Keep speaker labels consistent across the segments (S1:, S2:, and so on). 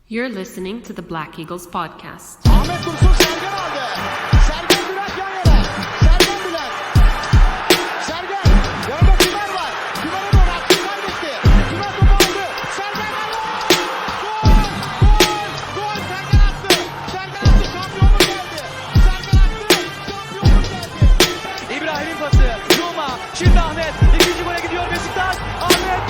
S1: You're listening to the Black Eagles podcast.
S2: Ahmet Dursun Sergen aldı. Sergen Bülent yan yana. Sergen Bülent. Sergen. Yanında Tümer var. Tümer'e doğru attı. Kaybetti. Tümer topu aldı. Sergen aldı. Gol. Sergen attı. Sergen attı. Şampiyonluk geldi. Sergen attı. Şampiyonluk geldi.
S3: İbrahim'in pası. Zuma. Şimdi Ahmet. İkinci gole gidiyor Beşiktaş. Ahmet.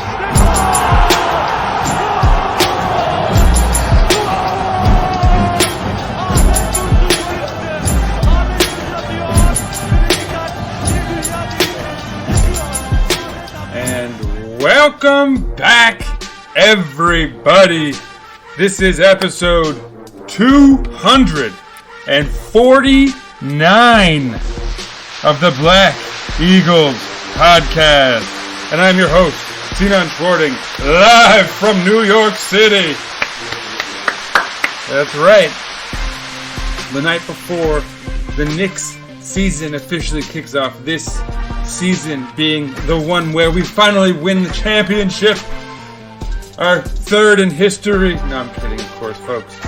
S4: Welcome back, everybody. This is episode 249 of the Black Eagles podcast. And I'm your host, Sinan, live from New York City. That's right. The night before the Knicks season officially kicks off, this season being the one where we finally win the championship, our third in history. No, I'm kidding, of course, folks.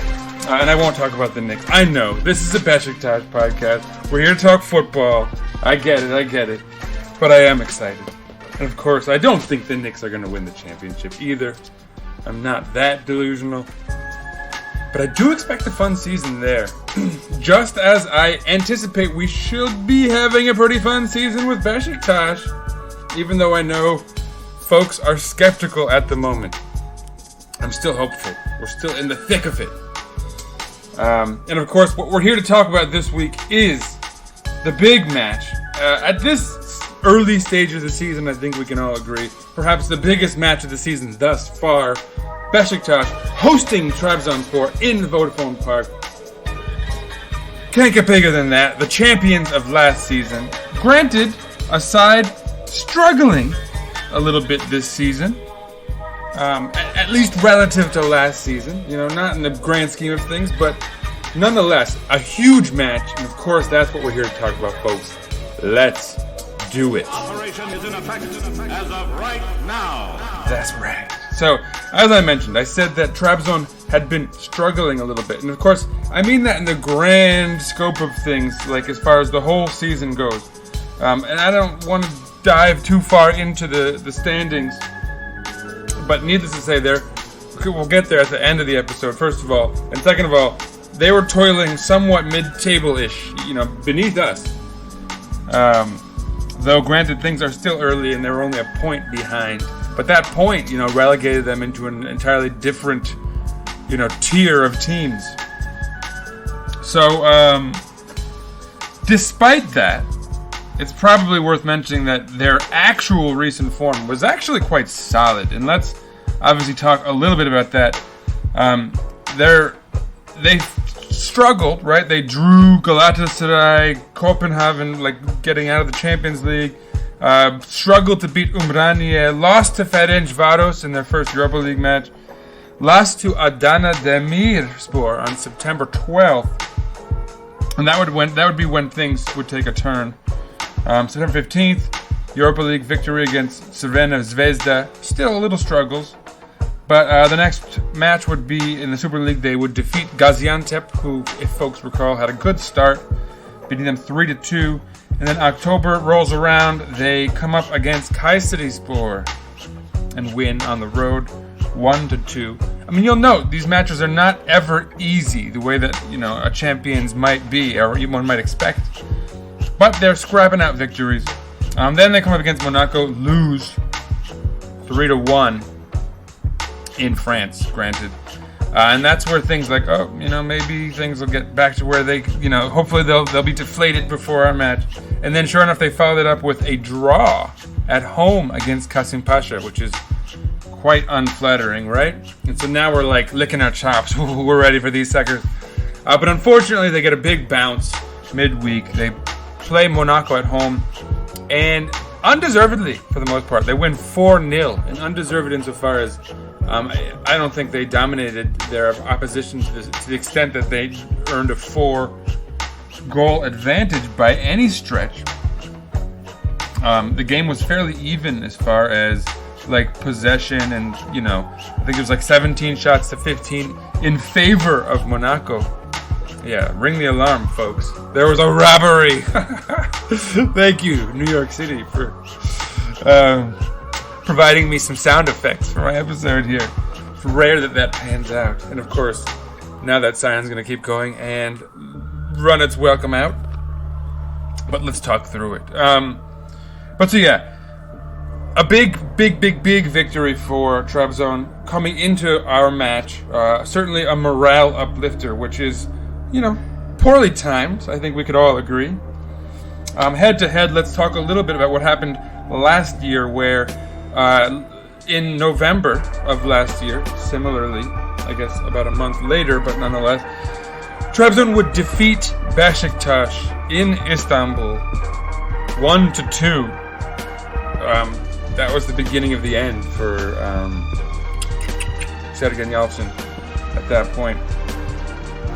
S4: And I won't talk about the Knicks. I know, this is a Beşiktaş podcast. We're here to talk football. I get it. But I am excited. And of course, I don't think the Knicks are going to win the championship either. I'm not that delusional. But I do expect a fun season there. Just as I anticipate we should be having a pretty fun season with Beşiktaş, even though I know folks are skeptical at the moment. I'm still hopeful. We're still in the thick of it. And of course, what we're here to talk about this week is the big match. At this early stage of the season, I think we can all agree, perhaps the biggest match of the season thus far. Beşiktaş hosting Trabzonspor in Vodafone Park. Can't get bigger than that. The champions of last season. Granted, a side struggling a little bit this season. At least relative to last season. You know, not in the grand scheme of things, but nonetheless, a huge match. And of course, that's what we're here to talk about, folks. Let's do it.
S5: Operation is in effect as of right now.
S4: That's right. So, as I mentioned, I said that Trabzon had been struggling a little bit. And of course, I mean that in the grand scope of things, like as far as the whole season goes. And I don't want to dive too far into the standings. But needless to say, we'll get there at the end of the episode, first of all. And second of all, they were toiling somewhat mid-table-ish, beneath us. Though, granted, things are still early and they were only a point behind. But that point, relegated them into an entirely different, tier of teams. So, despite that, it's probably worth mentioning that their actual recent form was actually quite solid. And let's obviously talk a little bit about that. They struggled, right? They drew Galatasaray, Copenhagen, getting out of the Champions League. Struggled to beat Umraniye, lost to Ferencvaros in their first Europa League match, lost to Adana Demirspor on September 12th, and that would be when things would take a turn. September 15th, Europa League victory against Crvena Zvezda, still a little struggles, but the next match would be in the Super League. They would defeat Gaziantep, who, if folks recall, had a good start, beating them 3-2. And then October rolls around, they come up against Kayserispor and win on the road 1-2. I mean, you'll note, these matches are not ever easy, the way that, a champions might be, or one might expect. But they're scrapping out victories. Then they come up against Monaco, lose 3-1 in France, granted. And that's where things maybe things will get back to where they, hopefully they'll be deflated before our match. And then sure enough, they followed it up with a draw at home against Kasımpaşa, which is quite unflattering, right? And so now we're licking our chops. We're ready for these suckers. But unfortunately, they get a big bounce midweek. They play Monaco at home, and undeservedly, for the most part, they win 4-0, and undeserved insofar as I don't think they dominated their opposition to the extent that they earned a 4-goal advantage by any stretch. The game was fairly even as far as like possession, and I think it was like 17 shots to 15 in favor of Monaco. Yeah, ring the alarm, folks. There was a robbery. Thank you, New York City, for providing me some sound effects for my episode here. It's rare that pans out. And of course, now that Sion's going to keep going and run its welcome out. But let's talk through it. But so yeah, a big victory for Trabzon coming into our match. Certainly a morale uplifter, which is, poorly timed. I think we could all agree. Head to head, let's talk a little bit about what happened last year, where in November of last year, similarly, I guess about a month later, but nonetheless, Trabzon would defeat Beşiktaş in Istanbul 1-2. That was the beginning of the end for Sergen Yalçın at that point.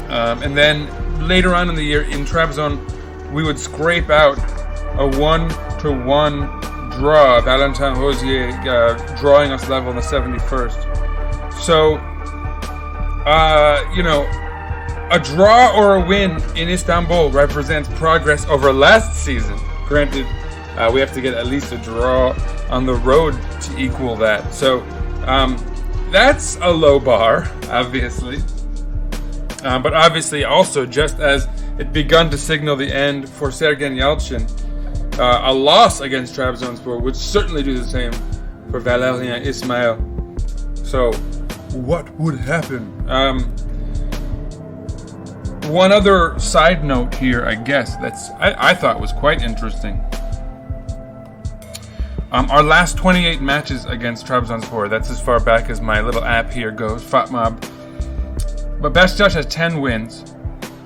S4: And then later on in the year in Trabzon, we would scrape out a 1-1 draw. Valentin Rosier drawing us level in the 71st. So, a draw or a win in Istanbul represents progress over last season. Granted, we have to get at least a draw on the road to equal that. So, that's a low bar, obviously. But obviously also, just as it begun to signal the end for Sergen Yalçın, a loss against Trabzonspor would certainly do the same for Valérien Ismail. So, what would happen? One other side note here, I guess, I thought was quite interesting. Our last 28 matches against Trabzonspor, that's as far back as my little app here goes, FATMAB. But Beşiktaş has 10 wins.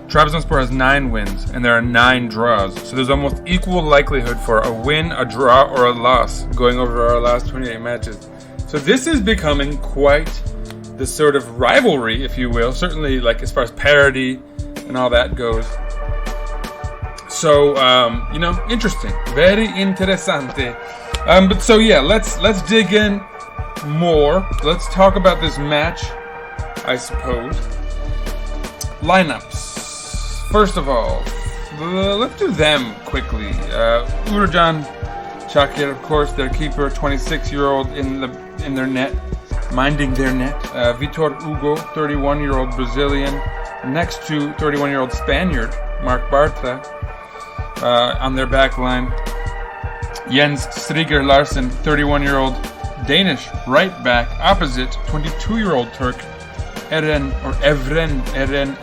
S4: Trabzonspor has 9 wins, and there are 9 draws. So there's almost equal likelihood for a win, a draw, or a loss going over our last 28 matches. So this is becoming quite the sort of rivalry, if you will. Certainly, like as far as parity and all that goes. So, interesting. Very interessante. But so yeah, let's dig in more. Let's talk about this match, I suppose. Lineups. First of all, let's do them quickly. Uğurcan Çakır, of course, their keeper, 26-year-old in their net, minding their net. Vitor Hugo, 31-year-old Brazilian, next to 31-year-old Spaniard Mark Bartra on their back line. Jens Striger Larsen, 31-year-old Danish right back, opposite 22-year-old Turk Evren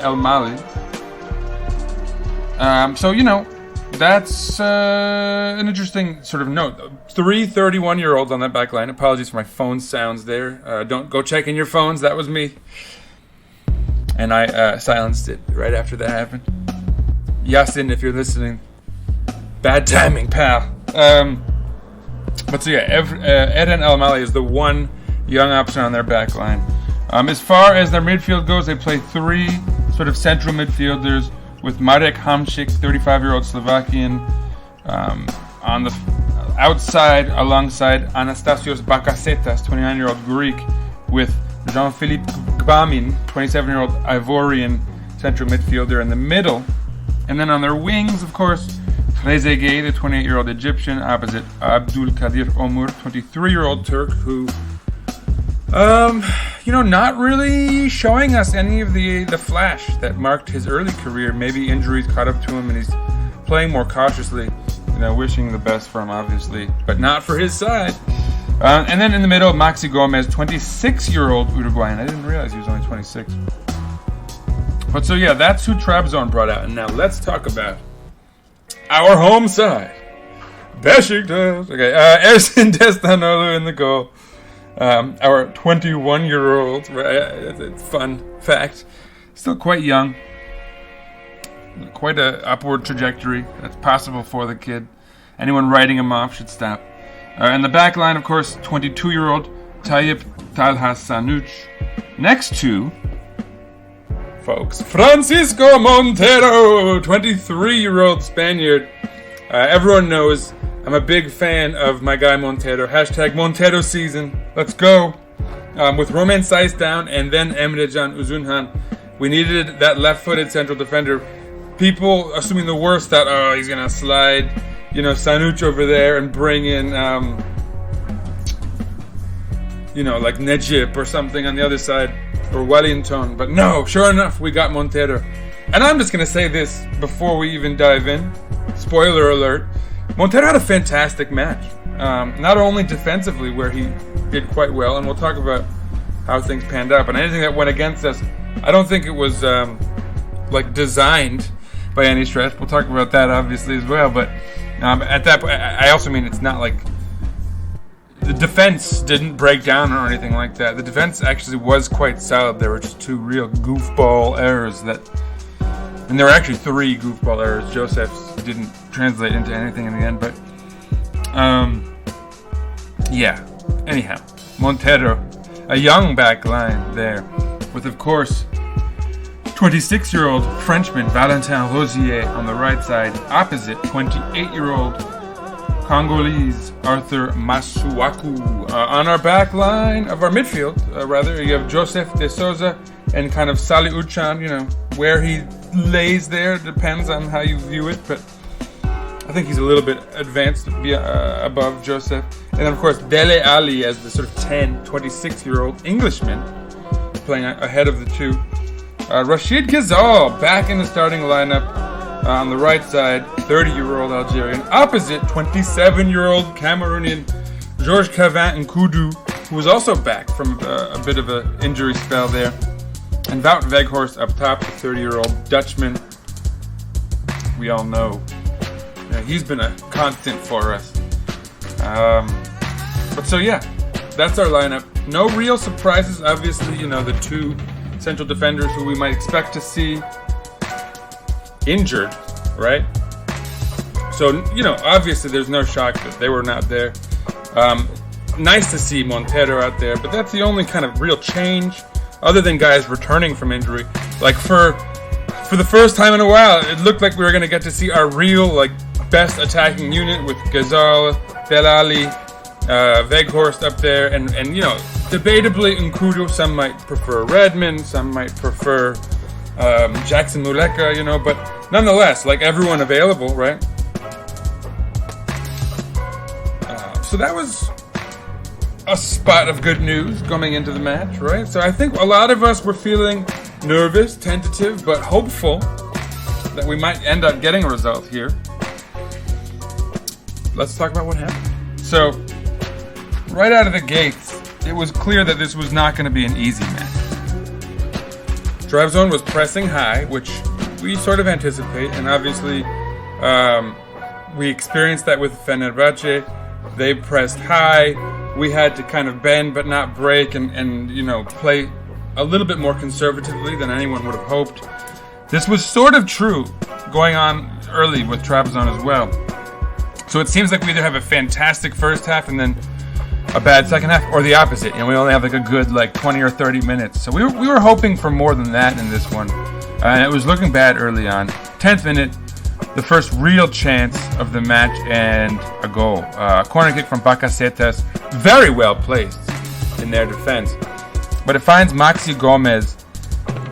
S4: Elmaly. So, that's an interesting sort of note. 3 31-year-olds on that back line. Apologies for my phone sounds there. Don't go checking your phones. That was me. And I silenced it right after that happened. Yasin, if you're listening, bad timing, pal. But so yeah, Eren Elmaly is the one young option on their back line. As far as their midfield goes, they play 3 sort of central midfielders with Marek Hamšík, 35-year-old Slovakian, on the outside alongside Anastasios Bakasetas, 29-year-old Greek, with Jean-Philippe Gbamin, 27-year-old Ivorian central midfielder in the middle. And then on their wings, of course, Trezeguet, the 28-year-old Egyptian, opposite Abdul Kadir Omur, 23-year-old Turk, who, not really showing us any of the flash that marked his early career. Maybe injuries caught up to him and he's playing more cautiously. Wishing the best for him, obviously, but not for his side. And then in the middle, Maxi Gomez, 26-year-old Uruguayan. I didn't realize he was only 26. But so yeah, that's who Trabzon brought out. And now let's talk about our home side, Beşiktaş. Okay, Ersin Destanoğlu in the goal. Our 21-year-old, right? It's a fun fact. Still quite young. Quite an upward trajectory that's possible for the kid. Anyone writing him off should stop. And the back line, of course, 22-year-old Tayyip Talhasanuc. Next to, folks, Francisco Montero, 23-year-old Spaniard. Everyone knows I'm a big fan of my guy Montero. Hashtag Montero season. Let's go. With Romain Saiz down and then Emrecan Uzunhan, we needed that left-footed central defender. People assuming the worst, that he's gonna slide, Sanuc over there and bring in, like Necip or something on the other side, or Wellington. But no, sure enough, we got Montero. And I'm just gonna say this before we even dive in. Spoiler alert: Montero had a fantastic match. Not only defensively, where he did quite well, and we'll talk about how things panned out, but anything that went against us, I don't think it was designed by any stretch. We'll talk about that obviously as well, but at that point, I also mean it's not like the defense didn't break down or anything like that. The defense actually was quite solid. There were just two real goofball errors and there were actually three goofball errors. Joseph's didn't translate into anything in the end, but yeah. Anyhow, Montero, a young back line there, with of course 26-year-old Frenchman Valentin Rosier on the right side, opposite 28-year-old Congolese Arthur Masuaku. On our back line of our midfield, you have Joseph de Souza and kind of Salih Uchan. Where he lays there depends on how you view it, but I think he's a little bit advanced above Joseph. And then, of course, Dele Ali as the sort of 26-year-old Englishman playing ahead of the two. Rashid Ghezzal back in the starting lineup on the right side, 30-year-old Algerian. Opposite, 27-year-old Cameroonian Georges Cavin Nkudu, who was also back from a bit of an injury spell there. And Wout Weghorst up top, the 30-year-old Dutchman. We all know. He's been a constant for us. But so yeah, that's our lineup. No real surprises, obviously. The two central defenders who we might expect to see injured, right? So, obviously there's no shock that they were not there. Nice to see Montero out there, but that's the only kind of real change, other than guys returning from injury. Like for the first time in a while, it looked like we were going to get to see our real, best attacking unit with Ghezzal, Delali, Weghorst up there, and debatably Nkudu. Some might prefer Redmond, some might prefer Jackson Muleka, but nonetheless, everyone available, right? So that was a spot of good news coming into the match, right? So I think a lot of us were feeling nervous, tentative, but hopeful that we might end up getting a result here. Let's talk about what happened. So, right out of the gates, it was clear that this was not going to be an easy match. Trabzon was pressing high, which we sort of anticipate, and obviously we experienced that with Fenerbahce. They pressed high. We had to kind of bend but not break and play a little bit more conservatively than anyone would have hoped. This was sort of true going on early with Trabzon as well. So it seems like we either have a fantastic first half and then a bad second half, or the opposite. We only have a good 20 or 30 minutes. So we were hoping for more than that in this one. And it was looking bad early on. 10th minute, the first real chance of the match and a goal. A corner kick from Bacacetas, very well placed in their defense. But it finds Maxi Gomez,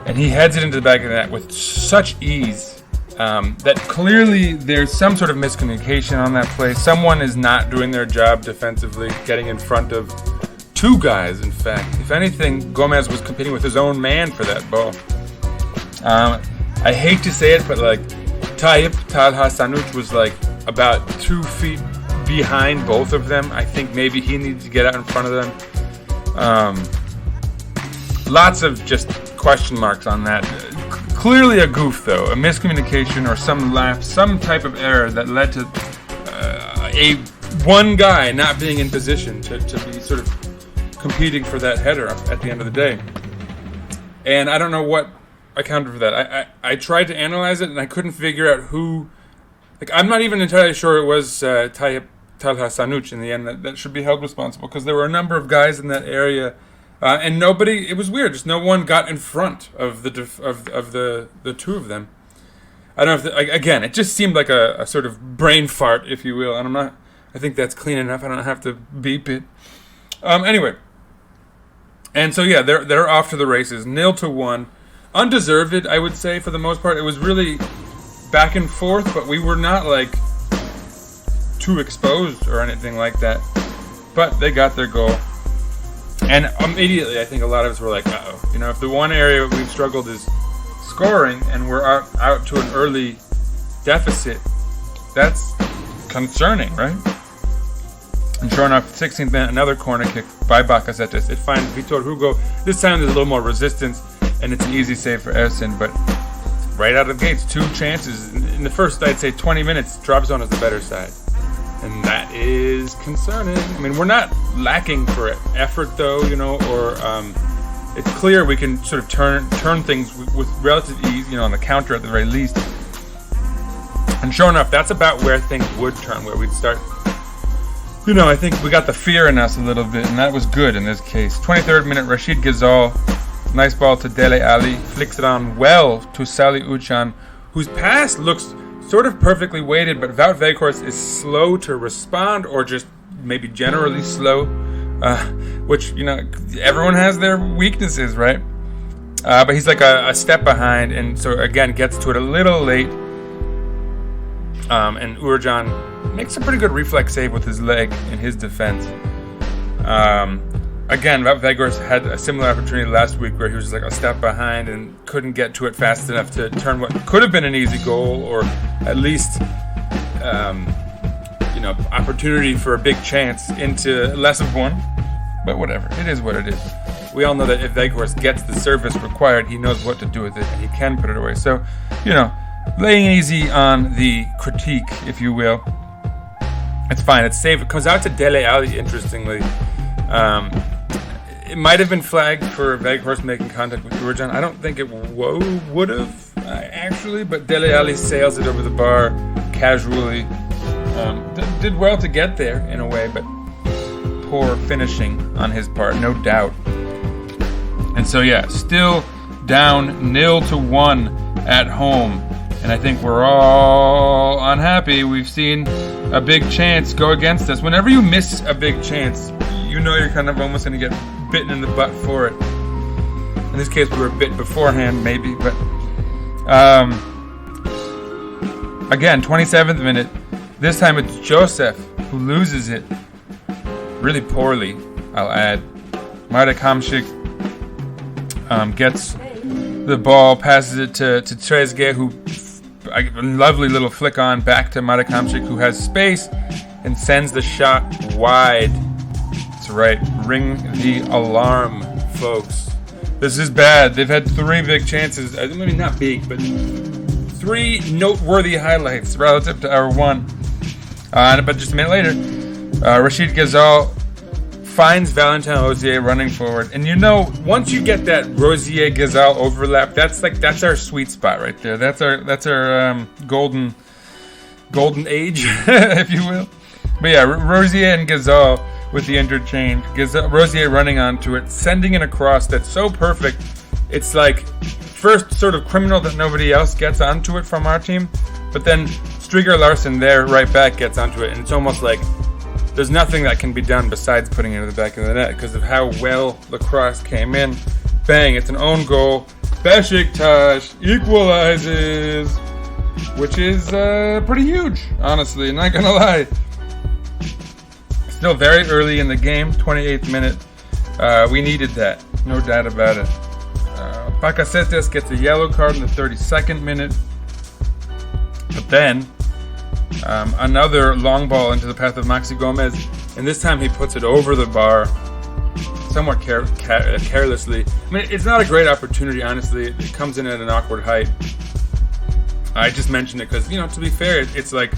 S4: and he heads it into the back of the net with such ease. That clearly there's some sort of miscommunication on that play. Someone is not doing their job defensively, getting in front of two guys, in fact. If anything, Gomez was competing with his own man for that ball. I hate to say it, but Tayyip Talha Sanuc was about 2 feet behind both of them. I think maybe he needed to get out in front of them. Lots of just question marks on that. Clearly a goof, though, a miscommunication or some lapse, some type of error that led to one guy not being in position to be sort of competing for that header at the end of the day. And I don't know what accounted for that. I tried to analyze it, and I couldn't figure out who. I'm not even entirely sure it was Tayyip Talha Sanuc in the end that should be held responsible, because there were a number of guys in that area. And nobody, it was weird, just no one got in front of the two of them. I don't know if, again, it just seemed like a sort of brain fart, if you will, and I think that's clean enough. I don't have to beep it. Anyway. And so, yeah, they're off to the races. 0-1. Undeserved, I would say, for the most part. It was really back and forth, but we were not, like, too exposed or anything like that. But they got their goal. And immediately, I think a lot of us were like, uh-oh. You know, if the one area we've struggled is scoring and we're out to an early deficit, that's concerning, right? And sure enough, 16th minute, another corner kick by Bakasetas. It finds Vitor Hugo. This time there's a little more resistance, and it's an easy save for Ersin. But right out of the gates, 2 chances. In the first, I'd say, 20 minutes, Trabzon is the better side. And that is concerning. I mean, we're not lacking for effort, though, you know, or it's clear we can sort of turn things with relative ease, you know, on the counter at the very least. And sure enough, that's about where things would turn, where we'd start. You know, I think we got the fear in us a little bit, and that was good in this case. 23rd minute, Rashid Ghezzal, nice ball to Dele Alli, flicks it on well to Salih Uçan, whose pass looks sort of perfectly weighted, but Wout Weghorst is slow to respond, or just maybe generally slow, which, you know, everyone has their weaknesses, right? But he's like a step behind, and so, again, gets to it a little late. And Uğurcan makes a pretty good reflex save with his leg in his defense. Again, Wout Weghorst had a similar opportunity last week where he was like a step behind and couldn't get to it fast enough to turn what could have been an easy goal, or at least, you know, opportunity for a big chance into less of one. But whatever, it is what it is. We all know that if Weghorst gets the service required, he knows what to do with it, and he can put it away. So, you know, laying easy on the critique, if you will. It's fine. It's safe. It comes out to Dele Alli, interestingly. It might have been flagged for Weghorst making contact with Uğurcan. I don't think it would have, actually, but Dele Alli sails it over the bar casually. Did well to get there, in a way, but poor finishing on his part, no doubt. And so, yeah, still down 0-1 at home. And I think we're all unhappy. We've seen a big chance go against us. Whenever you miss a big chance, you know you're kind of almost going to get bitten in the butt for it. In this case, we were bit beforehand, maybe. But again, 27th minute. This time it's Joseph who loses it. Really poorly, I'll add. Marek Hamšík gets the ball, passes it to Trezeguet, who a lovely little flick on back to Marek Hamšík, who has space and sends the shot wide. That's right. Ring the alarm, folks. This is bad. They've had 3 big chances. Maybe not big, but 3 noteworthy highlights relative to our 1. But just a minute later, Rashid Ghezzal finds Valentin Rosier running forward. And you know, once you get that Rosier-Ghezzal overlap, that's our sweet spot right there. That's our golden age, if you will. But yeah, Rosier and Ghezzal with the interchange. Rosier running onto it, sending it across. That's so perfect. It's like first sort of criminal that nobody else gets onto it from our team. But then Striger Larsen there right back gets onto it. And it's almost like there's nothing that can be done besides putting it in the back of the net because of how well the cross came in. Bang, it's an own goal. Beşiktaş equalizes, which is pretty huge, honestly, not gonna lie. Still very early in the game, 28th minute. We needed that, no doubt about it. Bakasetas gets a yellow card in the 32nd minute. But then another long ball into the path of Maxi Gomez, and this time he puts it over the bar somewhat carelessly. I mean, it's not a great opportunity, honestly. It comes in at an awkward height. I just mentioned it because, you know, to be fair, it's like,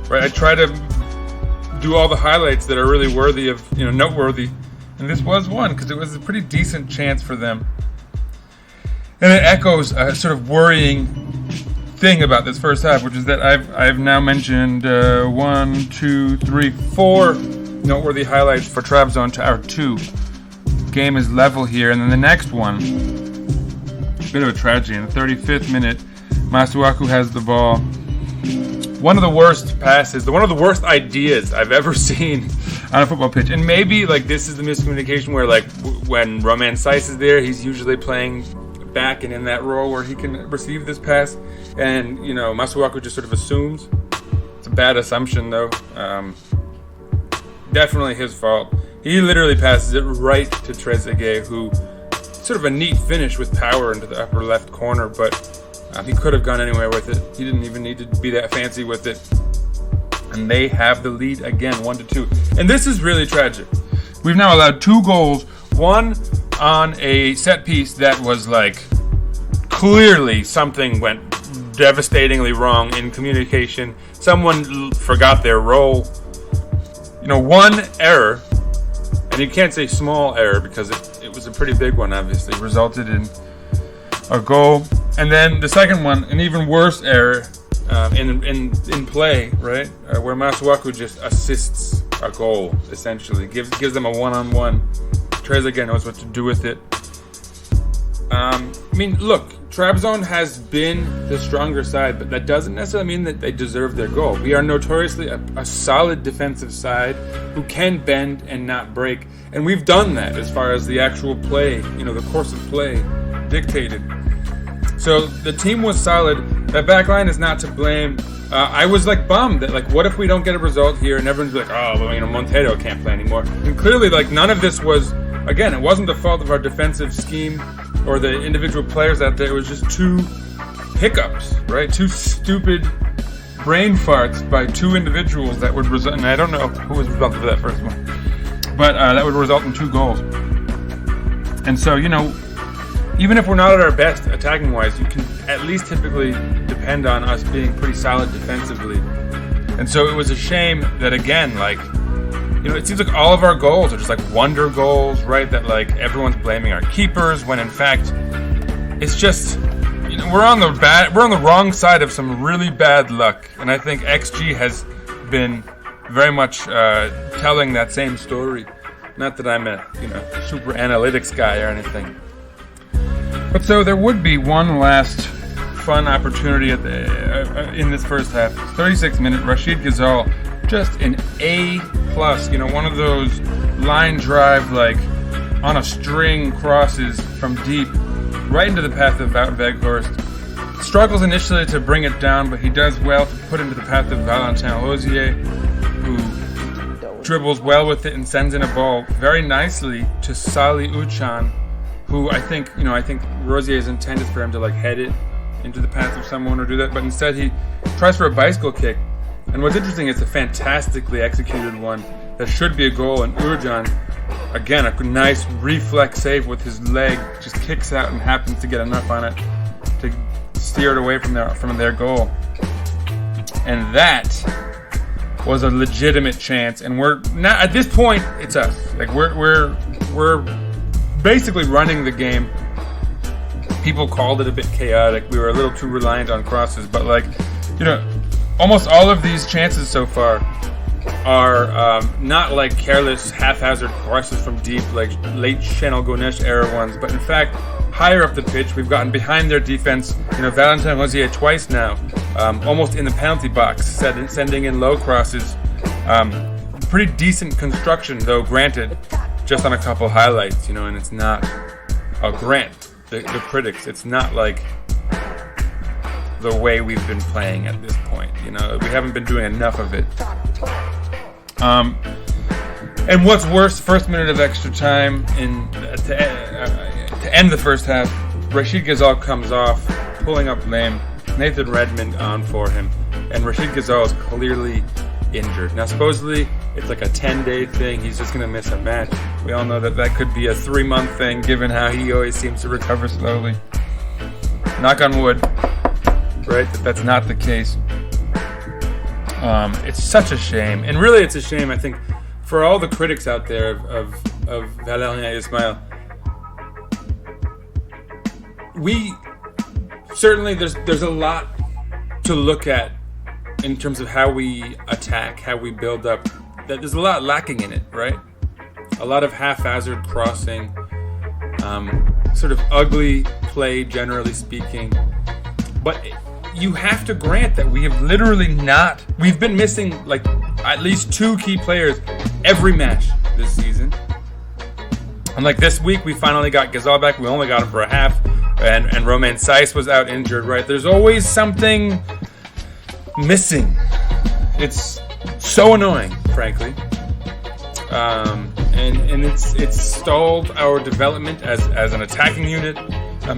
S4: right, I try to do all the highlights that are really worthy of, you know, noteworthy, and this was one because it was a pretty decent chance for them. And it echoes a sort of worrying thing about this first half, which is that I've now mentioned 4 noteworthy highlights for Trabzon to our 2. Game is level here, and then the next one, bit of a tragedy. In the 35th minute, Masuaku has the ball, one of the worst passes, one of the worst ideas I've ever seen on a football pitch. And maybe like this is the miscommunication where like when Roman Saiz is there, he's usually playing back and in that role where he can receive this pass, and Masuaku just sort of assumes. It's a bad assumption though. Definitely his fault. He literally passes it right to Trezeguet, who sort of a neat finish with power into the upper left corner, but he could have gone anywhere with it. He didn't even need to be that fancy with it. And they have the lead again, 1-2. And this is really tragic. We've now allowed 2 goals, one on a set piece that was like clearly something went devastatingly wrong in communication. Someone forgot their role. One error, and you can't say small error because it was a pretty big one, obviously, resulted in a goal. And then the second one, an even worse error in play, right? Where Masuaku just assists a goal, essentially. Gives them a one-on-one. Trezeguet knows what to do with it. Look, Trabzon has been the stronger side, but that doesn't necessarily mean that they deserve their goal. We are notoriously a solid defensive side who can bend and not break. And we've done that as far as the actual play, the course of play dictated. So the team was solid. That back line is not to blame. I was bummed that what if we don't get a result here and everyone's like, oh, well, Montero can't play anymore. And clearly none of this was, again, it wasn't the fault of our defensive scheme or the individual players out there. It was just 2 hiccups, right? 2 stupid brain farts by 2 individuals that would result, and I don't know who was responsible for that first one, but that would result in 2 goals. And so, even if we're not at our best attacking-wise, you can at least typically depend on us being pretty solid defensively. And so it was a shame that, again, it seems like all of our goals are just wonder goals, right? That everyone's blaming our keepers when in fact it's just we're on the wrong side of some really bad luck. And I think XG has been very much telling that same story. Not that I'm a super analytics guy or anything. But so there would be one last fun opportunity at in this first half. 36th minute, Rashid Ghezzal, just an A+, one of those line drive on a string crosses from deep right into the path of Wout Weghorst. Struggles initially to bring it down, but he does well to put into the path of Valentin Rosier, who dribbles well with it and sends in a ball very nicely to Salih Uchan, who I think Rosier is intended for him to head it into the path of someone or do that, but instead he tries for a bicycle kick. And what's interesting is a fantastically executed one that should be a goal, and Urjan, again, a nice reflex save with his leg, just kicks out and happens to get enough on it to steer it away from their goal. And that was a legitimate chance, and we're not at this point. It's us. We're basically running the game. People called it a bit chaotic. We were a little too reliant on crosses, but almost all of these chances so far are not careless, haphazard crosses from deep, late Chanel Gonesh era ones, but in fact higher up the pitch. We've gotten behind their defense. Valentin Rosier twice now, almost in the penalty box, sending in low crosses. Pretty decent construction, though, granted, just on a couple highlights, and it's not a grant. The critics, it's not the way we've been playing at this point. We haven't been doing enough of it. And what's worse, first minute of extra time to end the first half, Rashid Ghezzal comes off, pulling up lame. Nathan Redmond on for him, and Rashid Ghezzal is clearly injured. Now, supposedly, it's a 10-day thing. He's just going to miss a match. We all know that could be a 3-month thing, given how he always seems to recover slowly. Knock on wood, right? That's not the case. It's such a shame. And really, it's a shame, I think, for all the critics out there of Valérien Ismaël. We certainly, there's a lot to look at in terms of how we attack, how we build up. There's a lot lacking in it, right? A lot of haphazard crossing, sort of ugly play, generally speaking. But you have to grant that we have literally we've been missing like at least 2 key players every match this season. And like this week, we finally got Ghezzal back. We only got him for a half, and Romain Saiss was out injured, right? There's always something missing. It's so annoying, frankly. And it's stalled our development as an attacking unit,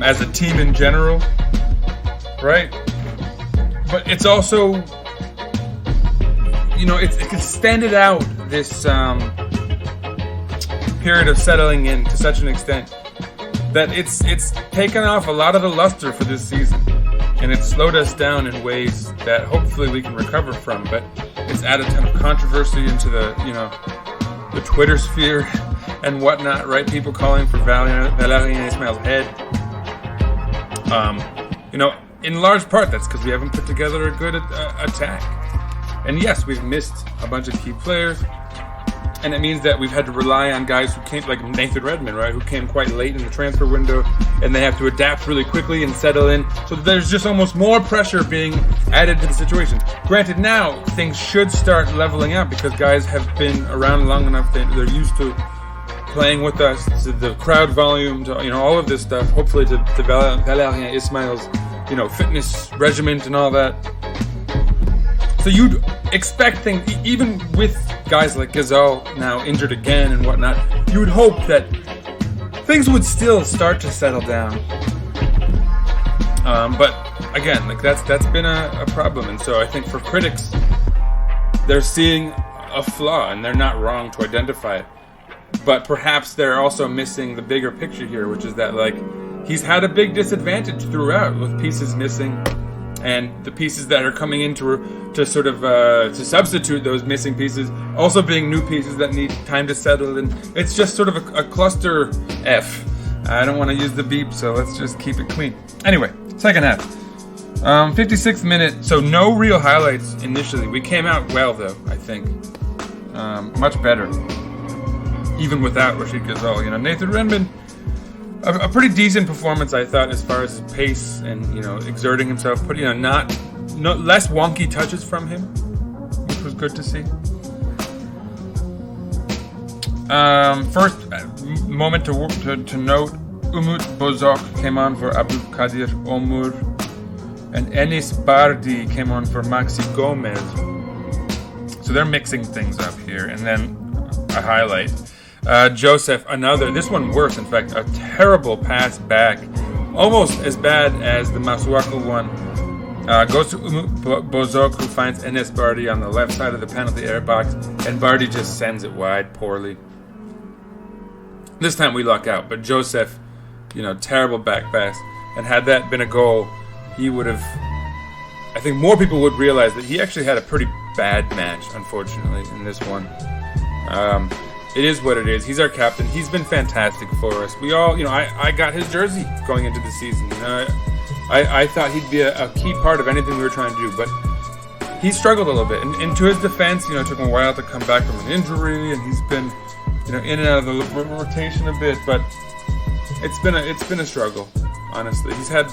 S4: as a team in general, right? But it's also, it's extended out this period of settling in to such an extent that it's taken off a lot of the luster for this season, and it's slowed us down in ways that hopefully we can recover from. But it's added a ton of controversy into the Twitter sphere and whatnot, right? People calling for Valérien Ismail's head. In large part, that's because we haven't put together a good attack. And yes, we've missed a bunch of key players. And it means that we've had to rely on guys who came, like Nathan Redmond, right, who came quite late in the transfer window, and they have to adapt really quickly and settle in. So there's just almost more pressure being added to the situation. Granted, now things should start leveling out because guys have been around long enough that they're used to playing with us, to the crowd volume, to all of this stuff. Hopefully, to Valérien Ismail's fitness regimen and all that. So you'd expect things, even with guys like Ghezzal now injured again and whatnot, you would hope that things would still start to settle down. But again, like that's been a problem, and so I think for critics, they're seeing a flaw, and they're not wrong to identify it. But perhaps they're also missing the bigger picture here, which is that like he's had a big disadvantage throughout with pieces missing. And the pieces that are coming in to sort of to substitute those missing pieces also being new pieces that need time to settle. And it's just sort of a cluster F. I don't want to use the beep, so let's just keep it clean. Anyway, second half. 56th minute. So no real highlights initially. We came out well, though, I think. Much better. Even without Rachid Ghezzal. Nathan Redmond, a pretty decent performance, I thought, as far as his pace and exerting himself. But not less wonky touches from him, which was good to see. First moment to note: Umut Bozok came on for Abdul Kadir Omur, and Enis Bardi came on for Maxi Gomez. So they're mixing things up here, and then a highlight. Joseph, this one worse, in fact, a terrible pass back, almost as bad as the Masuaku one. Goes to Bozok, who finds Enes Bardi on the left side of the penalty area box, and Bardi just sends it wide poorly. This time we luck out, but Joseph, terrible back pass, and had that been a goal, he would have, I think more people would realize that he actually had a pretty bad match, unfortunately, in this one. It is what it is. He's our captain. He's been fantastic for us. We all, I got his jersey going into the season. I thought he'd be a key part of anything we were trying to do, but he struggled a little bit. And to his defense, it took him a while to come back from an injury, and he's been, in and out of the rotation a bit. But it's been a struggle, honestly. He's had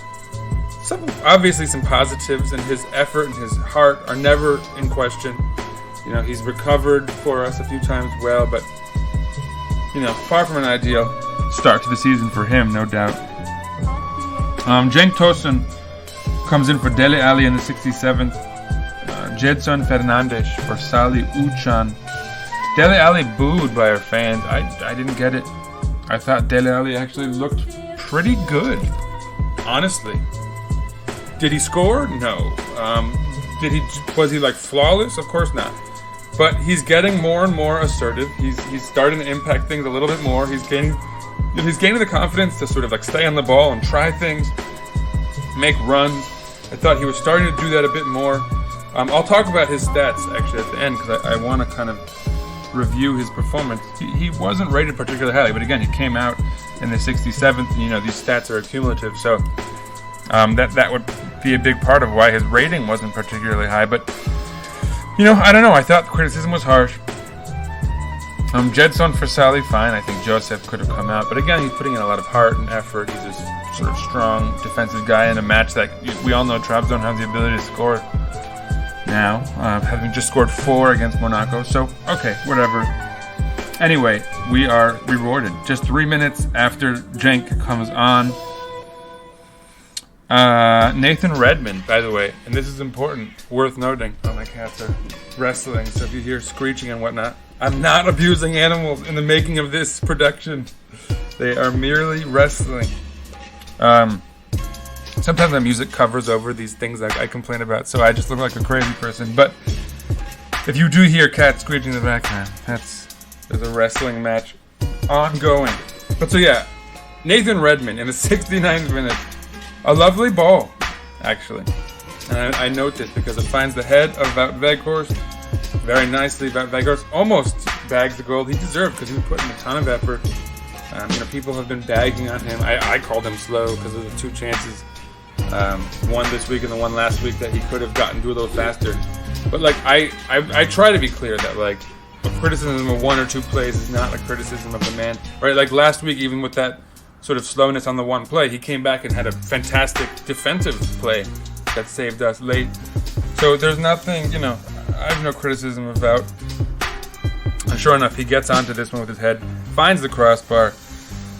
S4: obviously some positives, and his effort and his heart are never in question. He's recovered for us a few times well, but far from an ideal start to the season for him, no doubt. Cenk Tosun comes in for Dele Alli in the 67th. Gedson Fernandes for Salih Uçan. Dele Alli booed by our fans. I didn't get it. I thought Dele Alli actually looked pretty good, honestly. Did he score? No. Was he like flawless? Of course not. But he's getting more and more assertive. He's starting to impact things a little bit more. He's gaining the confidence to sort of like stay on the ball and try things, make runs. I thought he was starting to do that a bit more. I'll talk about his stats actually at the end because I want to kind of review his performance. He wasn't rated particularly highly, but again, he came out in the 67th. And, these stats are accumulative, so that would be a big part of why his rating wasn't particularly high. But I don't know. I thought the criticism was harsh. Gedson for Salih, fine. I think Joseph could have come out. But again, he's putting in a lot of heart and effort. He's a sort of strong defensive guy in a match that we all know Trabzon has the ability to score now, having just scored 4 against Monaco. So, okay, whatever. Anyway, we are rewarded. Just 3 minutes after Cenk comes on, Nathan Redmond, by the way, and this is important, worth noting. Oh, my cats are wrestling, so if you hear screeching and whatnot, I'm not abusing animals in the making of this production. They are merely wrestling. Sometimes my music covers over these things that I complain about, so I just look like a crazy person. But if you do hear cats screeching in the background, there's a wrestling match ongoing. But so yeah, Nathan Redmond in the 69th minute. A lovely ball, actually. And I note this because it finds the head of Wout Weghorst very nicely. Wout Weghorst almost bags the goal he deserved because he was putting a ton of effort. People have been bagging on him. I called him slow because of the 2 chances. One this week and the one last week that he could have gotten to a little faster. But I try to be clear that a criticism of 1 or 2 plays is not a criticism of the man. Right? Like last week, even with that sort of slowness on the one play, he came back and had a fantastic defensive play that saved us late. So there's nothing, I have no criticism about. And sure enough, he gets onto this one with his head, finds the crossbar,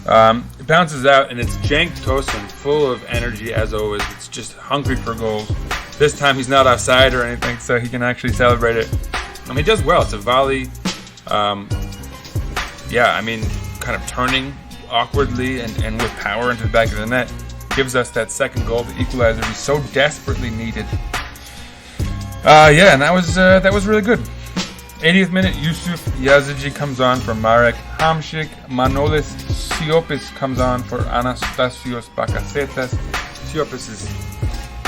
S4: it bounces out, and it's Cenk Tosun, full of energy as always. It's just hungry for goals. This time he's not offside or anything, so he can actually celebrate it. He does well. It's a volley. Kind of turning awkwardly and with power into the back of the net. Gives us that second goal, the equalizer we so desperately needed. And that was really good. 80th minute, Yusuf Yazıcı comes on for Marek Hamšík. Manolis Siopis comes on for Anastasios Bakasetas. Siopis is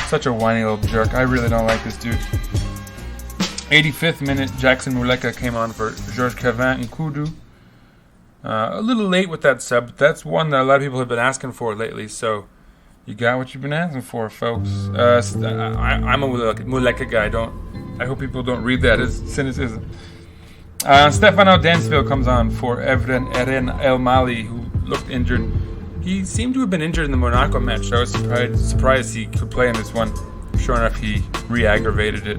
S4: such a whiny little jerk. I really don't like this dude. 85th minute, Jackson Muleka came on for Georges Cavin and Kudu. A little late with that sub, but that's one that a lot of people have been asking for lately, so you got what you've been asking for, folks. I'm a Muleka guy. I hope people don't read that as cynicism. Stefano Dansville comes on for Evren Eren El Mali, who looked injured. He seemed to have been injured in the Monaco match, so I was surprised he could play in this one. Sure enough, he re-aggravated it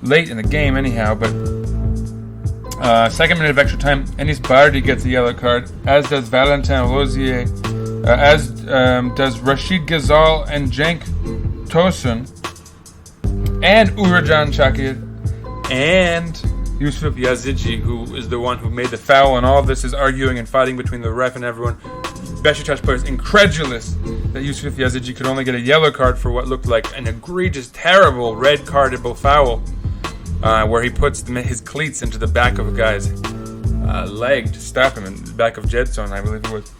S4: late in the game anyhow, but 2nd minute of extra time, Enis Bardi gets a yellow card, as does Valentin Rosier, as does Rashid Ghezzal and Cenk Tosun, and Uğurcan Çakır, and Yusuf Yazıcı, who is the one who made the foul, and all of this is arguing and fighting between the ref and everyone. Beşiktaş players incredulous that Yusuf Yazıcı could only get a yellow card for what looked like an egregious, terrible, red-cardable foul, where he puts his cleats into the back of a guy's leg to stop him, in the back of Ghezzal, I believe it was.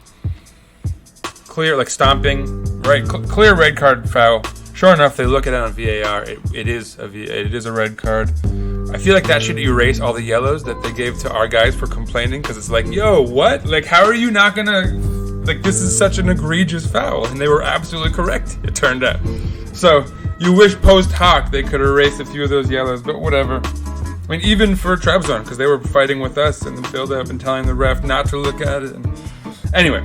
S4: Clear, like stomping, right? Clear red card foul. Sure enough, they look at it on VAR. It is a red card. I feel like that should erase all the yellows that they gave to our guys for complaining, because it's like, yo, what? Like, how are you not gonna? Like, this is such an egregious foul, and they were absolutely correct. It turned out. So you wish post hoc they could erase a few of those yellows, but whatever. I mean, even for Trabzon, because they were fighting with us in the build-up and telling the ref not to look at it. Anyway,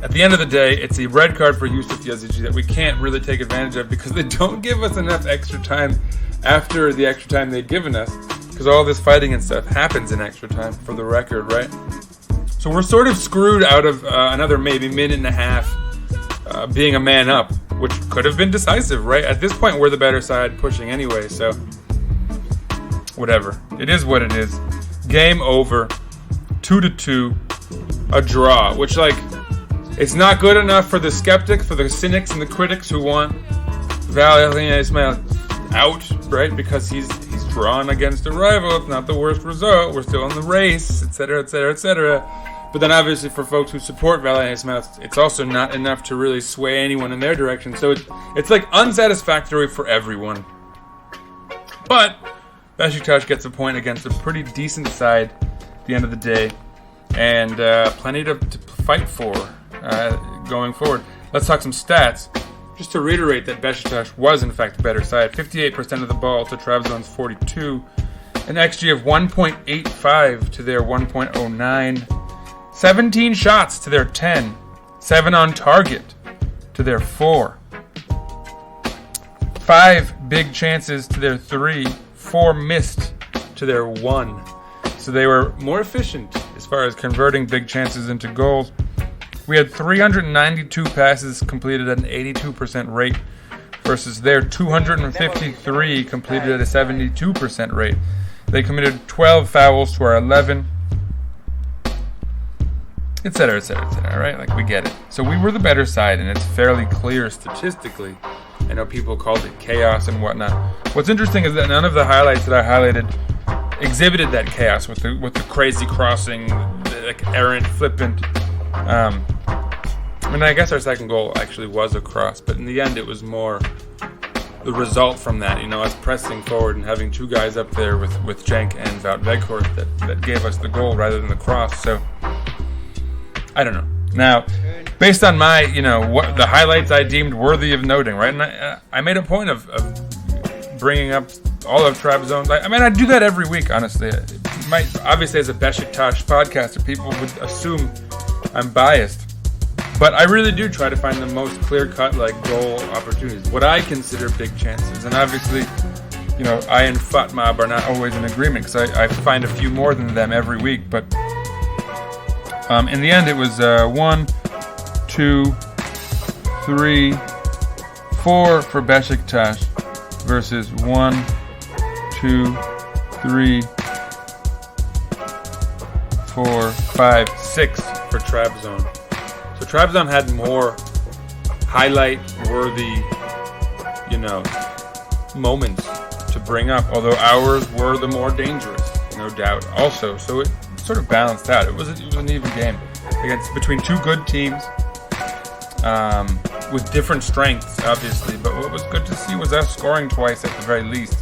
S4: at the end of the day, it's a red card for Yusuf Yazıcı that we can't really take advantage of because they don't give us enough extra time after the extra time they've given us, because all this fighting and stuff happens in extra time, for the record, right? So we're sort of screwed out of another maybe minute and a half being a man up, which could have been decisive, right? At this point, we're the better side pushing anyway, so whatever. It is what it is. Game over. 2-2. A draw, which, like, it's not good enough for the skeptics, for the cynics and the critics who want Valérien Ismail out, right? Because he's drawn against a rival. It's not the worst result. We're still in the race, etc., etc., etc. But then obviously for folks who support Valérien Ismail, it's also not enough to really sway anyone in their direction. So it's like unsatisfactory for everyone. But Beşiktaş gets a point against a pretty decent side at the end of the day, and plenty to fight for going forward. Let's talk some stats. Just to reiterate that Beşiktaş was in fact a better side. 58% of the ball to Trabzon's 42. An XG of 1.85 to their 1.09. 17 shots to their 10. 7 on target to their 4. 5 big chances to their 3. 4 missed to their 1. So they were more efficient as far as converting big chances into goals. We had 392 passes completed at an 82% rate versus their 253 completed at a 72% rate. They committed 12 fouls to our 11, etc., etc., etc., right? Like, we get it. So we were the better side, and it's fairly clear statistically. I know people called it chaos and whatnot. What's interesting is that none of the highlights that I highlighted exhibited that chaos with the crazy crossing, the, like, errant, flippant. I mean, I guess our second goal actually was a cross, but in the end it was more the result from that, us pressing forward and having 2 guys up there with Cenk and Wout Weghorst that gave us the goal rather than the cross. So, I don't know. Now, based on my, what the highlights I deemed worthy of noting, right? And I made a point of bringing up all of Trabzon. I do that every week, honestly. Obviously, as a Beşiktaş podcaster, people would assume I'm biased. But I really do try to find the most clear-cut, goal opportunities. What I consider big chances. And obviously, I and Fatma are not always in agreement because I find a few more than them every week. But in the end, it was 1, 2, 3, 4 for Beşiktaş versus 1, 2, 3, 4, 5, 6 for Trabzon. So Trabzon had more highlight-worthy, moments to bring up, although ours were the more dangerous, no doubt, also. So it sort of balanced out. It was an even game between 2 good teams with different strengths, obviously. But what was good to see was us scoring twice at the very least.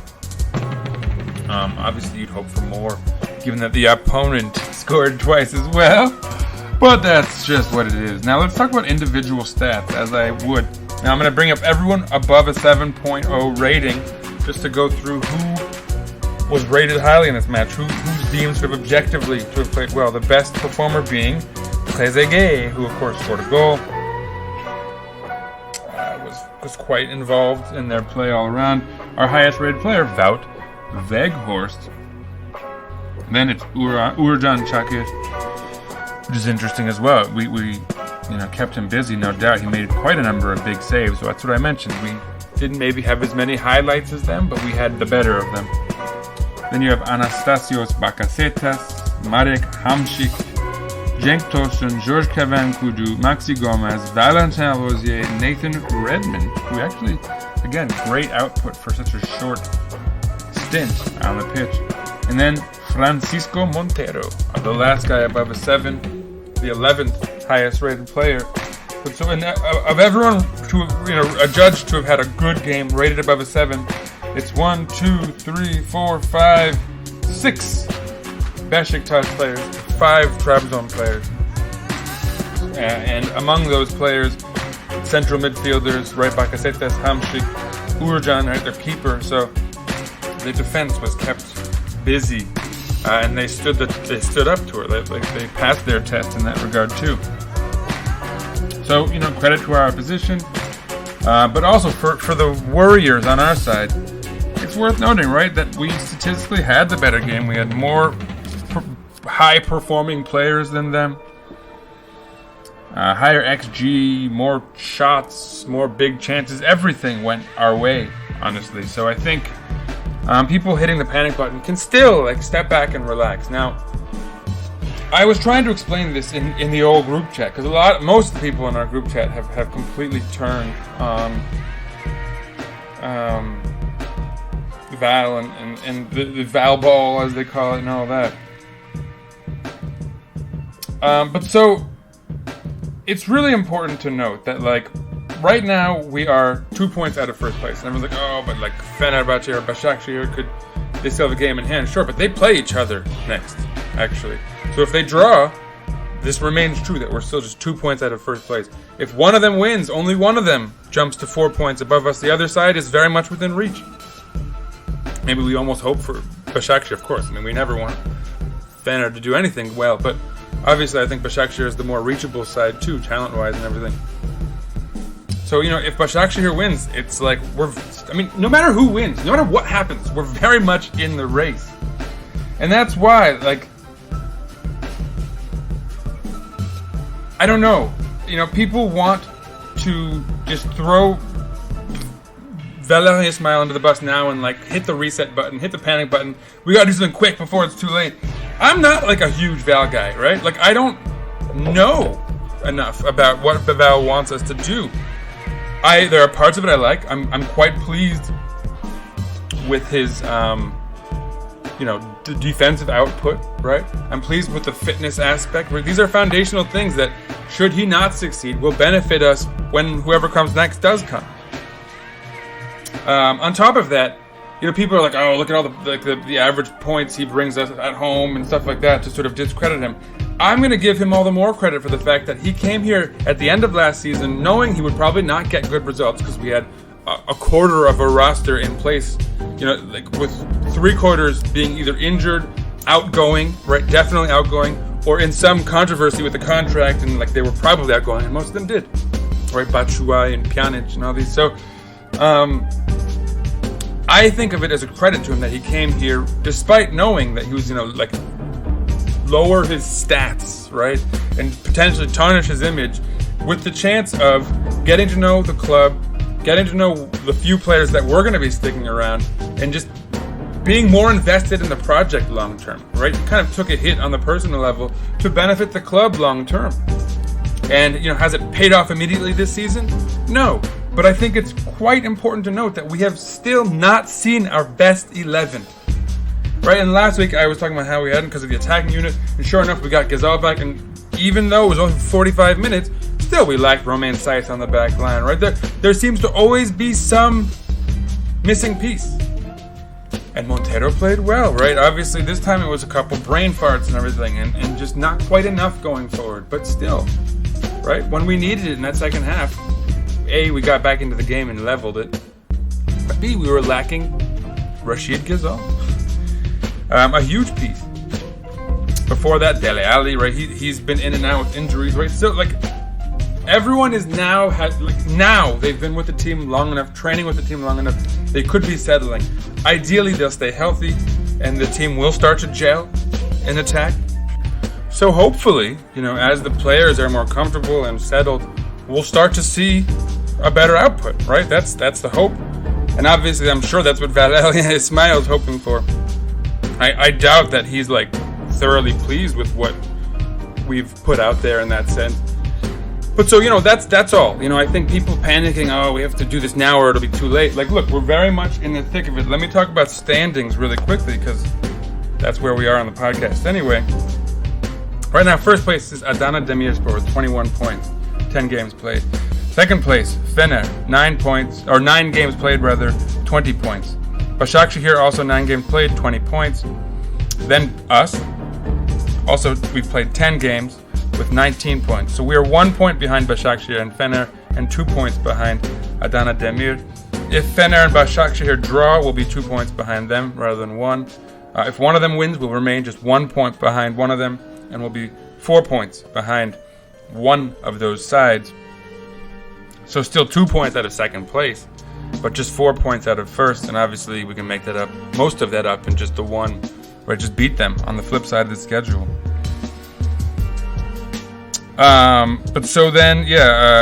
S4: Obviously, you'd hope for more, given that the opponent scored twice as well. But that's just what it is. Now let's talk about individual stats, as I would. Now I'm going to bring up everyone above a 7.0 rating, just to go through who was rated highly in this match, who's deemed sort of objectively to have played well. The best performer being Ghezzal, who of course scored a goal, was quite involved in their play all around. Our highest rated player, Wout Weghorst. Then it's Uğurcan Çakır, which is interesting as well. We kept him busy, no doubt. He made quite a number of big saves. So that's what I mentioned. We didn't maybe have as many highlights as them, but we had the better of them. Then you have Anastasios Bakasetas, Marek Hamšík, Cenk Tosun, George Kavankudu, Maxi Gomez, Valentin Rosier, Nathan Redmond, who actually, again, great output for such a short stint on the pitch. And then Francisco Montero, the last guy above a 7, the 11th highest rated player. But so of everyone a judge to have had a good game rated above a 7, it's 1, 2, 3, 4, 5, 6 Beşiktaş players, 5 Trabzon players. And among those players, central midfielders, right, Bakasetas, Hamšík, Uğurcan, right, their keeper. So the defense was kept busy. And they stood up to it. They passed their test in that regard too. So credit to our opposition, but also for the Warriors on our side, it's worth noting, right, that we statistically had the better game. We had more high-performing players than them, higher XG, more shots, more big chances. Everything went our way, honestly. So I think. People hitting the panic button can still step back and relax. Now, I was trying to explain this in the old group chat because most of the people in our group chat have completely turned Val and the Val ball, as they call it, and all that. But so it's really important to note that right now, we are 2 points out of first place. And everyone's but Fenerbahçe or Başakşehir they still have a game in hand. Sure, but they play each other next, actually. So if they draw, this remains true that we're still just 2 points out of first place. If one of them wins, only one of them jumps to 4 points above us. The other side is very much within reach. Maybe we almost hope for Başakşehir, of course. I mean, we never want Fener to do anything well, but Obviously, I think Başakşehir is the more reachable side too, talent-wise and everything. So, if Başakşehir wins, it's like no matter who wins, no matter what happens, we're very much in the race. And that's why, I don't know. People want to just throw Valérien Ismail under the bus now and hit the reset button, hit the panic button. We gotta do something quick before it's too late. I'm not a huge Val guy, right? I don't know enough about what Val wants us to do. There are parts of it I like. I'm quite pleased with his the defensive output, right? I'm pleased with the fitness aspect. These are foundational things that, should he not succeed, will benefit us when whoever comes next does come. On top of that, people are like, oh, look at all the average points he brings us at home and stuff like that, to sort of discredit him. I'm going to give him all the more credit for the fact that he came here at the end of last season knowing he would probably not get good results because we had a quarter of a roster in place, with 3/4 being either injured, outgoing, right, definitely outgoing, or in some controversy with the contract, and they were probably outgoing, and most of them did, right, Batshuayi and Pjanic and all these. So, I think of it as a credit to him that he came here despite knowing that he was, lower his stats, right, and potentially tarnish his image, with the chance of getting to know the club, getting to know the few players that were going to be sticking around, and just being more invested in the project long term, right? He kind of took a hit on the personal level to benefit the club long term. And, has it paid off immediately this season? No. But I think it's quite important to note that we have still not seen our best 11. Right? And last week I was talking about how we hadn't because of the attacking unit, and sure enough we got Ghezzal back, and even though it was only 45 minutes, still we lacked Romain Saiz on the back line, right? There seems to always be some missing piece. And Montero played well, right? Obviously this time it was a couple brain farts and everything, and just not quite enough going forward, but still, right? When we needed it in that second half, A, we got back into the game and leveled it, but B, we were lacking Rashid Ghezzal. A huge piece. Before that, Dele Alli, right? He's been in and out with injuries, right? So, everyone is now they've been with the team long enough, training with the team long enough, they could be settling. Ideally, they'll stay healthy, and the team will start to gel in attack. So hopefully, as the players are more comfortable and settled, we'll start to see a better output, right? That's the hope. And obviously, I'm sure that's what Valérien Ismail is hoping for. I doubt that he's thoroughly pleased with what we've put out there in that sense. But so, that's all. I think people panicking, oh, we have to do this now or it'll be too late. Look, we're very much in the thick of it. Let me talk about standings really quickly because that's where we are on the podcast. Anyway, right now, first place is Adana Demirspor with 21 points, 10 games played. Second place, Fener, 9 games played, 20 points. Başakşehir also 9 games played, 20 points. Then us. Also, we've played 10 games with 19 points. So we are 1 point behind Başakşehir and Fener and 2 points behind Adana Demir. If Fener and Başakşehir draw, we'll be 2 points behind them rather than 1. If one of them wins, we'll remain just 1 point behind one of them, and we'll be 4 points behind one of those sides. So still 2 points out of second place, but just 4 points out of first, and obviously we can make that up, most of that up in just the one, or just beat them on the flip side of the schedule. But so then,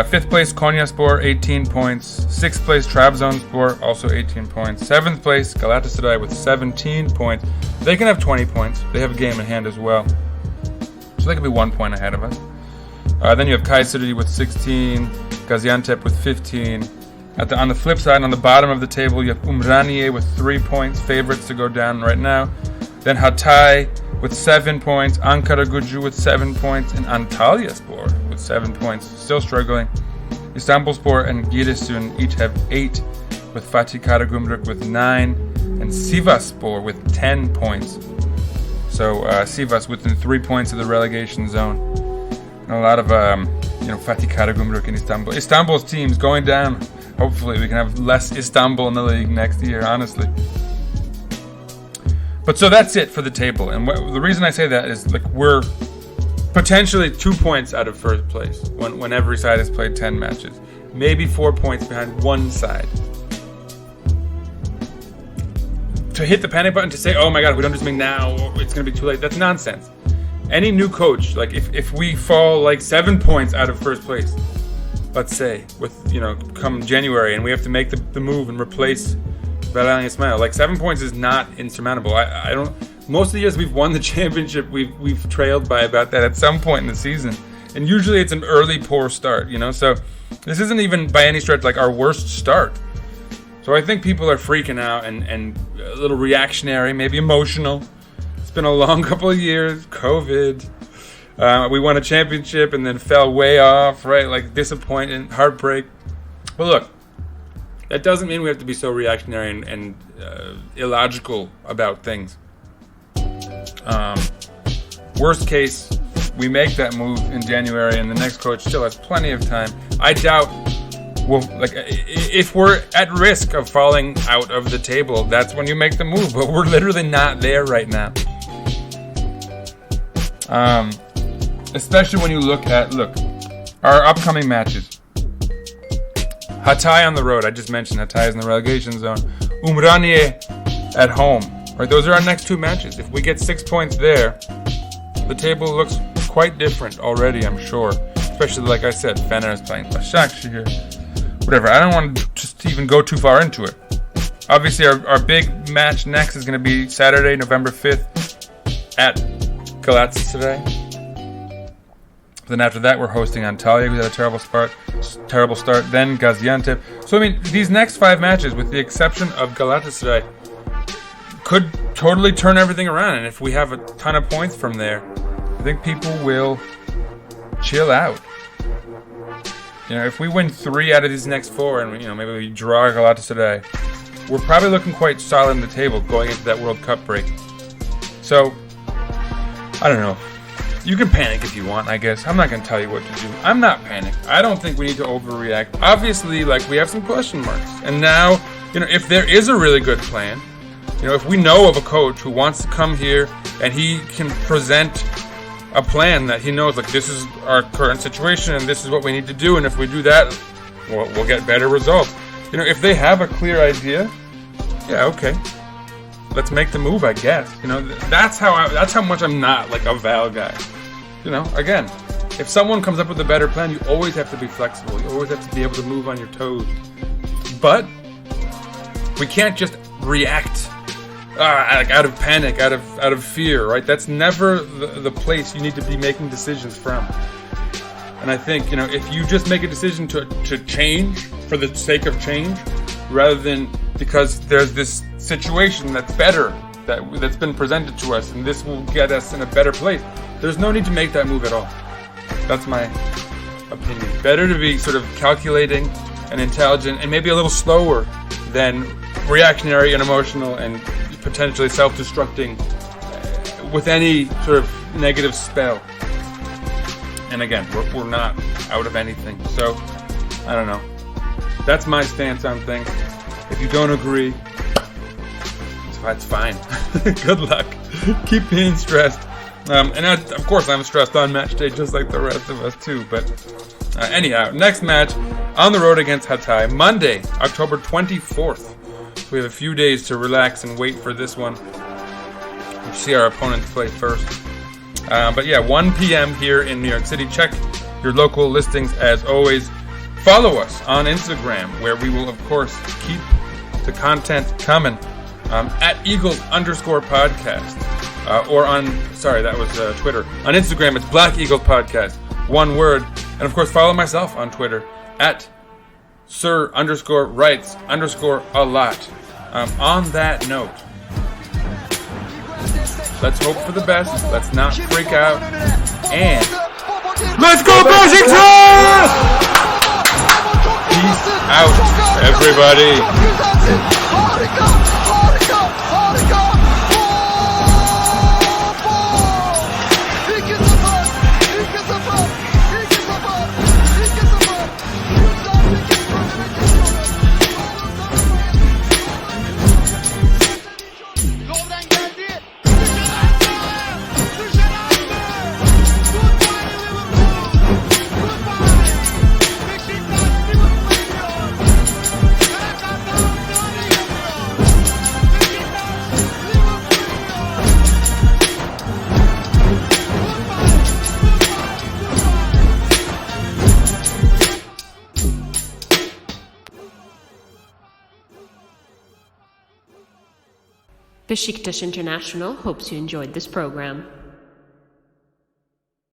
S4: fifth place Konyaspor, 18 points. Sixth place Trabzonspor, also 18 points. Seventh place Galatasaray with 17 points. They can have 20 points. They have a game in hand as well, so they could be 1 point ahead of us. Then you have Kayseri with 16, Gaziantep with 15. On the flip side, on the bottom of the table, you have Umraniye with 3 points, favorites to go down right now. Then Hatay with 7 points, Ankaragücü with 7 points, and Antalyaspor with 7 points, still struggling. Istanbulspor and Giresun each have 8, with Fatih Karagümrük with 9, and Sivasspor with 10 points. So Sivas within 3 points of the relegation zone. And a lot of Fatih Karagümrük in Istanbul. Istanbul's team's going down. Hopefully we can have less Istanbul in the league next year, honestly. But so that's it for the table. And the reason I say that is we're potentially 2 points out of first place when every side has played 10 matches. Maybe 4 points behind one side. To hit the panic button, to say, oh my god, if we don't do something now, it's going to be too late, that's nonsense. Any new coach, like if we fall like 7 points out of first place, let's say, with, come January, and we have to make the move and replace Ghezzal and Ismail, like 7 points is not insurmountable. I don't. Most of the years we've won the championship, we've trailed by about that at some point in the season, and usually it's an early poor start, So this isn't even by any stretch like our worst start. So I think people are freaking out and a little reactionary, maybe emotional. It's been a long couple of years, COVID. We won a championship and then fell way off, right? Like disappointment, heartbreak. But look, that doesn't mean we have to be so reactionary and illogical about things. Worst case, we make that move in January and the next coach still has plenty of time. I doubt if we're at risk of falling out of the table, that's when you make the move. But we're literally not there right now. Especially when you look at our upcoming matches. Hatay on the road. I just mentioned Hatay is in the relegation zone. Umraniye at home. Right, those are our next 2 matches. If we get 6 points there, the table looks quite different already, I'm sure. Especially, like I said, Fener is playing Beşiktaş here. Whatever, I don't want to just even go too far into it. Obviously, our big match next is going to be Saturday, November 5th at Galatasaray. Then after that, we're hosting Antalya, who had a terrible start. Then Gaziantep. So, these next 5 matches, with the exception of Galatasaray, could totally turn everything around. And if we have a ton of points from there, I think people will chill out. If we win 3 out of these next 4 and, maybe we draw Galatasaray, we're probably looking quite solid in the table going into that World Cup break. So, I don't know. You can panic if you want, I guess. I'm not going to tell you what to do. I'm not panicked. I don't think we need to overreact. Obviously, we have some question marks. And now, if there is a really good plan, if we know of a coach who wants to come here and he can present a plan that he knows, this is our current situation and this is what we need to do, and if we do that, we'll get better results. If they have a clear idea, yeah, okay, let's make the move, I guess. That's how much I'm not a Val guy. Again, if someone comes up with a better plan, you always have to be flexible. You always have to be able to move on your toes. But we can't just react out of panic, out of fear, right? That's never the place you need to be making decisions from. And I think, if you just make a decision to change for the sake of change, rather than because there's this situation that's better, that's been presented to us, and this will get us in a better place, there's no need to make that move at all. That's my opinion. Better to be sort of calculating and intelligent and maybe a little slower than reactionary and emotional and potentially self-destructing with any sort of negative spell. And again, we're not out of anything. So, I don't know. That's my stance on things. If you don't agree, that's fine. Good luck. Keep being stressed. And of course, I'm stressed on match day just like the rest of us too. But anyhow, next match on the road against Hatay, Monday, October 24th. So we have a few days to relax and wait for this one. We'll see our opponents play first. But yeah, 1 p.m. here in New York City. Check your local listings as always. Follow us on Instagram, where we will, of course, keep the content coming. At Eagles_podcast. Or on, that was Twitter. On Instagram, it's Black Eagles Podcast. One word. And of course, follow myself on Twitter at Sir_writes_a lot. On that note, let's hope for the best. Let's not freak out. And let's go Beşiktaş! Peace out, everybody.
S2: Yoldan geldi.
S1: Beşiktaş International hopes you enjoyed this program.